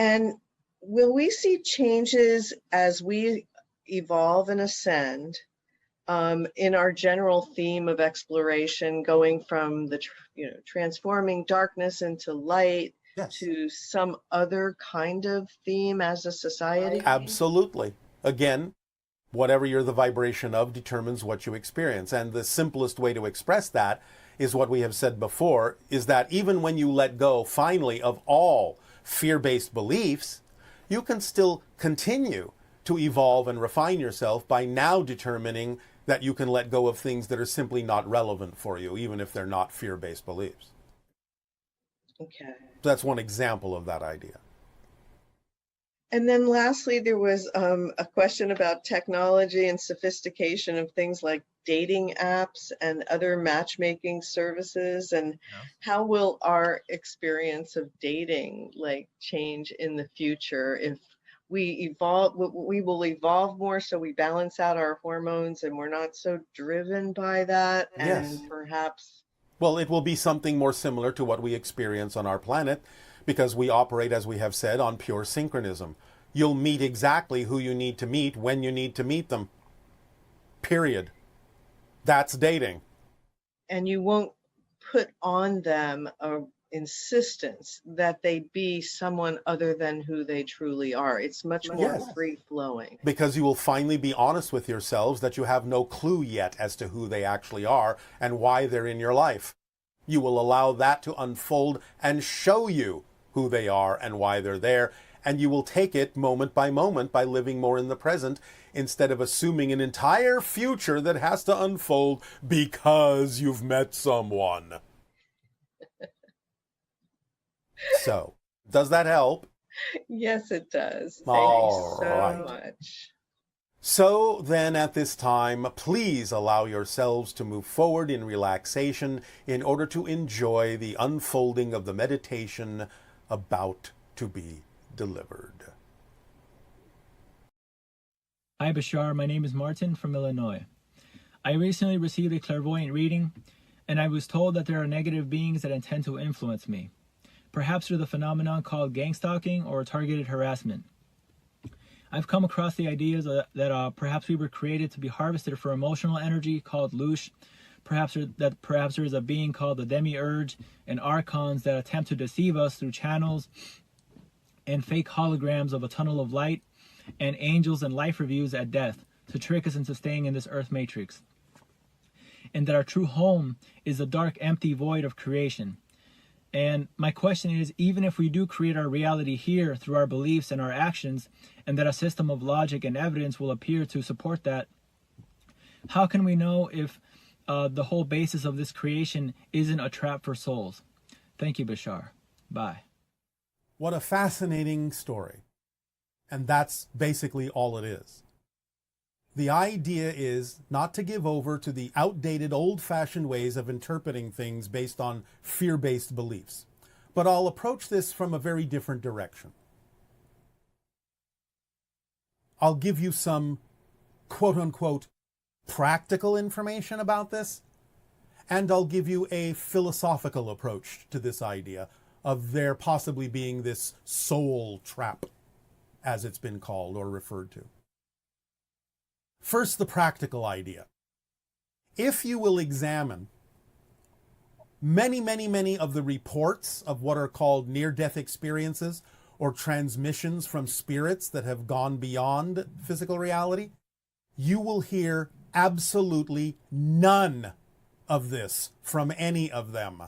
And will we see changes as we evolve and ascend in our general theme of exploration, going from the transforming darkness into light, Yes. to some other kind of theme as a society? Absolutely. Again, whatever you're the vibration of determines what you experience. And the simplest way to express that is what we have said before, is that even when you let go finally of all fear-based beliefs, you can still continue to evolve and refine yourself by now determining that you can let go of things that are simply not relevant for you, even if they're not fear-based beliefs. Okay. That's one example of that idea. And then lastly, there was a question about technology and sophistication of things like dating apps and other matchmaking services, and how will our experience of dating change in the future if we evolve? We will evolve more, so we balance out our hormones and we're not so driven by that. Yes. And perhaps, well, it will be something more similar to what we experience on our planet, because we operate, as we have said, on pure synchronism. You'll meet exactly who you need to meet when you need to meet them. Period. That's dating. And you won't put on them a insistence that they be someone other than who they truly are. It's much more free-flowing. Because you will finally be honest with yourselves that you have no clue yet as to who they actually are and why they're in your life. You will allow that to unfold and show you who they are and why they're there, and you will take it moment by moment by living more in the present instead of assuming an entire future that has to unfold because you've met someone. So, does that help? Yes, it does. Thank you so much. So then at this time, please allow yourselves to move forward in relaxation in order to enjoy the unfolding of the meditation about to be delivered. Hi Bashar, my name is Martin from Illinois. I recently received a clairvoyant reading, and I was told that there are negative beings that intend to influence me, perhaps through the phenomenon called gang stalking or targeted harassment. I've come across the ideas that perhaps we were created to be harvested for emotional energy called loosh, perhaps there is a being called the demiurge, and archons that attempt to deceive us through channels and fake holograms of a tunnel of light, and angels and life reviews at death to trick us into staying in this earth matrix. And that our true home is the dark, empty void of creation. And my question is, even if we do create our reality here through our beliefs and our actions, and that a system of logic and evidence will appear to support that, how can we know if the whole basis of this creation isn't a trap for souls? Thank you, Bashar. Bye. What a fascinating story. And that's basically all it is. The idea is not to give over to the outdated, old-fashioned ways of interpreting things based on fear-based beliefs. But I'll approach this from a very different direction. I'll give you some quote-unquote practical information about this, and I'll give you a philosophical approach to this idea of there possibly being this soul trap, as it's been called or referred to. First, the practical idea. If you will examine many of the reports of what are called near-death experiences or transmissions from spirits that have gone beyond physical reality, you will hear absolutely none of this from any of them.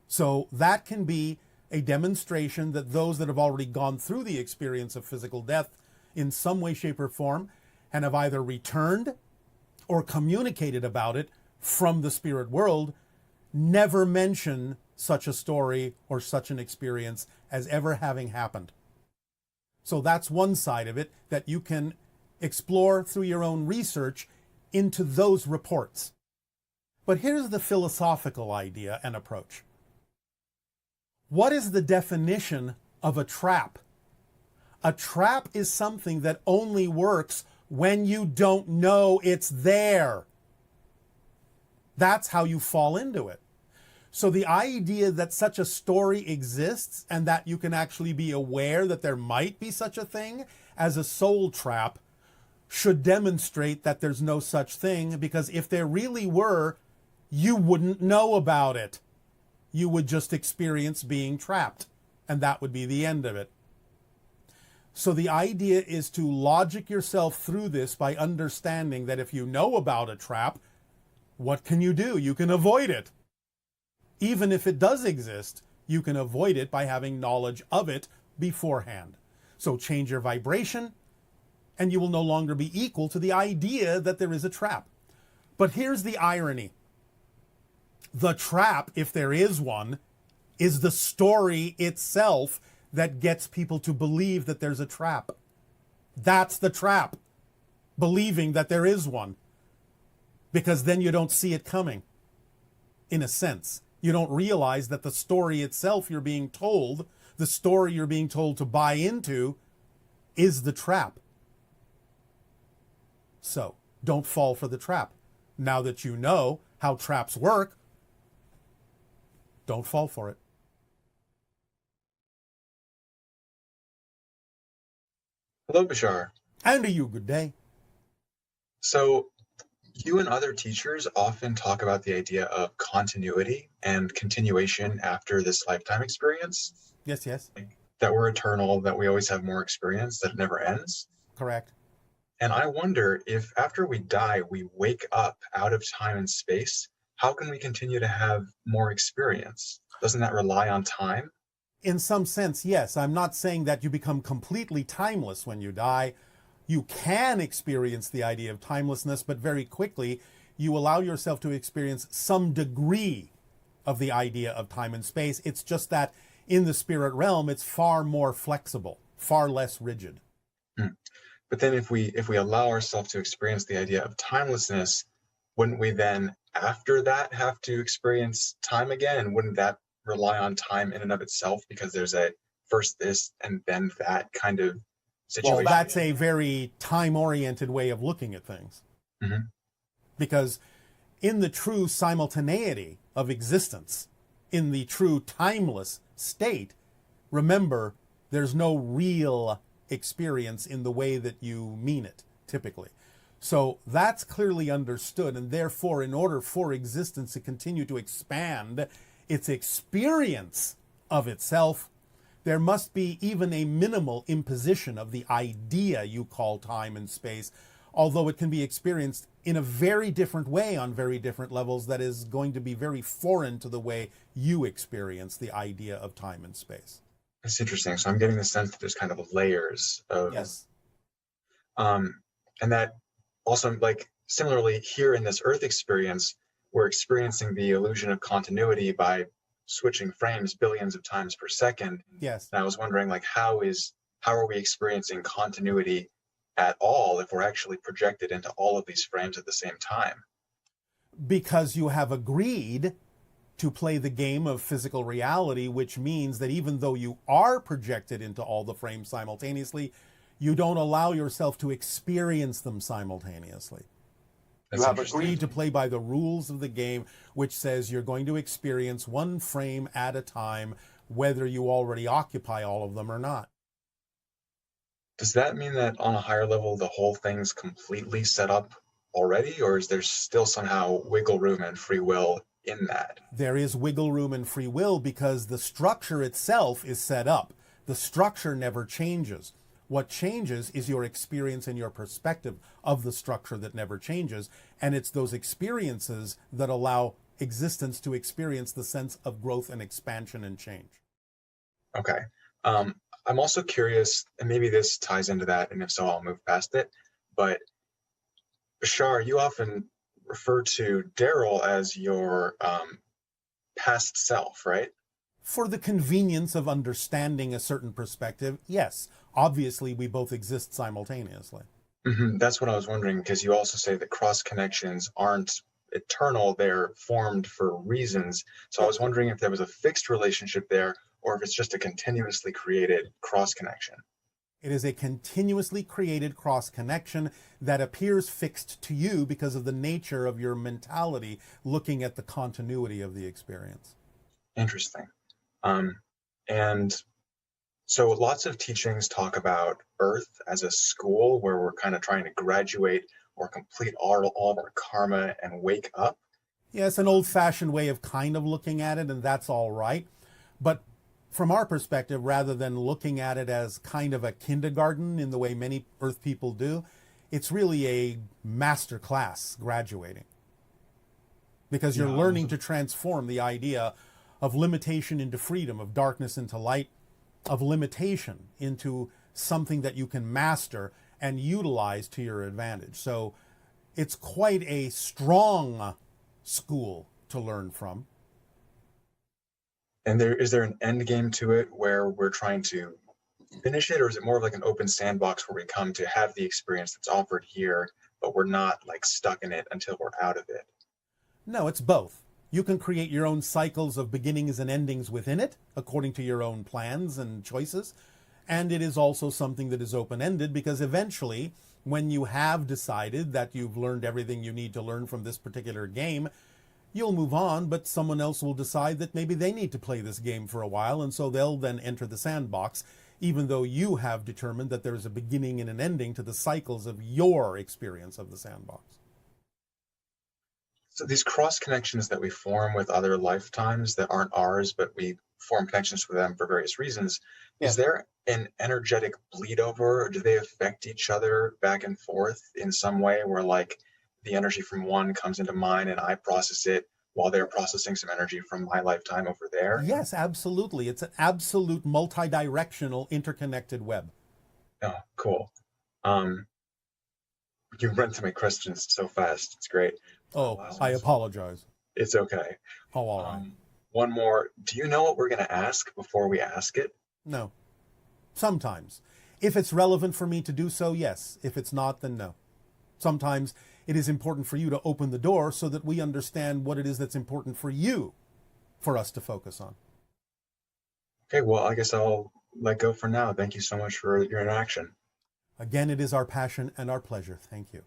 So that can be a demonstration that those that have already gone through the experience of physical death in some way, shape, or form and have either returned or communicated about it from the spirit world never mention such a story or such an experience as ever having happened. So that's one side of it that you can explore through your own research into those reports. But here's the philosophical idea and approach. What is the definition of a trap? A trap is something that only works when you don't know it's there. That's how you fall into it. So the idea that such a story exists and that you can actually be aware that there might be such a thing as a soul trap should demonstrate that there's no such thing, because if there really were, you wouldn't know about it. You would just experience being trapped, and that would be the end of it. So the idea is to logic yourself through this by understanding that if you know about a trap, what can you do? You can avoid it. Even if it does exist, you can avoid it by having knowledge of it beforehand. So change your vibration, and you will no longer be equal to the idea that there is a trap. But here's the irony. The trap, if there is one, is the story itself that gets people to believe that there's a trap. That's the trap, believing that there is one. Because then you don't see it coming, in a sense. You don't realize that the story itself you're being told, the story you're being told to buy into, is the trap. So, don't fall for the trap. Now that you know how traps work, don't fall for it. Hello, Bashar. And to you, good day. So, you and other teachers often talk about the idea of continuity and continuation after this lifetime experience. Yes, yes. That we're eternal, that we always have more experience, that it never ends. Correct. And I wonder if after we die, we wake up out of time and space, how can we continue to have more experience? Doesn't that rely on time? In some sense, yes. I'm not saying that you become completely timeless when you die. You can experience the idea of timelessness, but very quickly you allow yourself to experience some degree of the idea of time and space. It's just that in the spirit realm, it's far more flexible, far less rigid. But then if we allow ourselves to experience the idea of timelessness, wouldn't we then after that have to experience time again? And wouldn't that rely on time in and of itself, because there's a first this and then that kind of situation? Well, that's a very time-oriented way of looking at things. Mm-hmm. Because in the true simultaneity of existence, in the true timeless state, remember, there's no real experience in the way that you mean it, typically. So that's clearly understood, and therefore, in order for existence to continue to expand its experience of itself, there must be even a minimal imposition of the idea you call time and space, although it can be experienced in a very different way on very different levels that is going to be very foreign to the way you experience the idea of time and space. That's interesting. So I'm getting the sense that there's kind of layers of, Yes. and that also, like, similarly here in this Earth experience, we're experiencing the illusion of continuity by switching frames billions of times per second. Yes. And I was wondering, like, how are we experiencing continuity at all if we're actually projected into all of these frames at the same time? Because you have agreed to play the game of physical reality, which means that even though you are projected into all the frames simultaneously, you don't allow yourself to experience them simultaneously. That's You have interesting. agreed to play by the rules of the game, which says you're going to experience one frame at a time, whether you already occupy all of them or not. Does that mean that on a higher level, the whole thing's completely set up already, or is there still somehow wiggle room and free will in that? There is wiggle room and free will because the structure itself is set up. The structure never changes. What changes is your experience and your perspective of the structure that never changes. And it's those experiences that allow existence to experience the sense of growth and expansion and change. Okay. I'm also curious, and maybe this ties into that, and if so, I'll move past it. But Bashar, you often refer to Daryl as your past self, right? For the convenience of understanding a certain perspective, yes. Obviously, we both exist simultaneously. Mm-hmm. That's what I was wondering, because you also say that cross connections aren't eternal, they're formed for reasons. So I was wondering if there was a fixed relationship there, or if it's just a continuously created cross connection. It is a continuously created cross connection that appears fixed to you because of the nature of your mentality looking at the continuity of the experience. Interesting. Um, and so lots of teachings talk about Earth as a school where we're kind of trying to graduate or complete all of our karma and wake up. Yeah, it's an old-fashioned way of kind of looking at it, and that's all right. But from our perspective, rather than looking at it as kind of a kindergarten in the way many Earth people do, it's really a master class graduating. Because you're learning to transform the idea of limitation into freedom, of darkness into light, of limitation into something that you can master and utilize to your advantage. So it's quite a strong school to learn from. And is there an end game to it where we're trying to finish it, or is it more of like an open sandbox where we come to have the experience that's offered here, but we're not like stuck in it until we're out of it? No, it's both. You can create your own cycles of beginnings and endings within it, according to your own plans and choices. And it is also something that is open-ended, because eventually, when you have decided that you've learned everything you need to learn from this particular game, you'll move on, but someone else will decide that maybe they need to play this game for a while, and so they'll then enter the sandbox, even though you have determined that there is a beginning and an ending to the cycles of your experience of the sandbox. So these cross connections that we form with other lifetimes that aren't ours, but we form connections with them for various reasons, is there an energetic bleed over, or do they affect each other back and forth in some way where like the energy from one comes into mine and I process it while they're processing some energy from my lifetime over there? Yes, absolutely. It's an absolute multi-directional interconnected web. Oh, cool. Um, you run through my questions so fast. It's great. Oh, Last I one. apologize. It's okay. Oh, all right. One more. Do you know what we're going to ask before we ask it? No. Sometimes. If it's relevant for me to do so, yes. If it's not, then no. Sometimes it is important for you to open the door so that we understand what it is that's important for you for us to focus on. Okay, well, I guess I'll let go for now. Thank you so much for your interaction. Again, it is our passion and our pleasure. Thank you.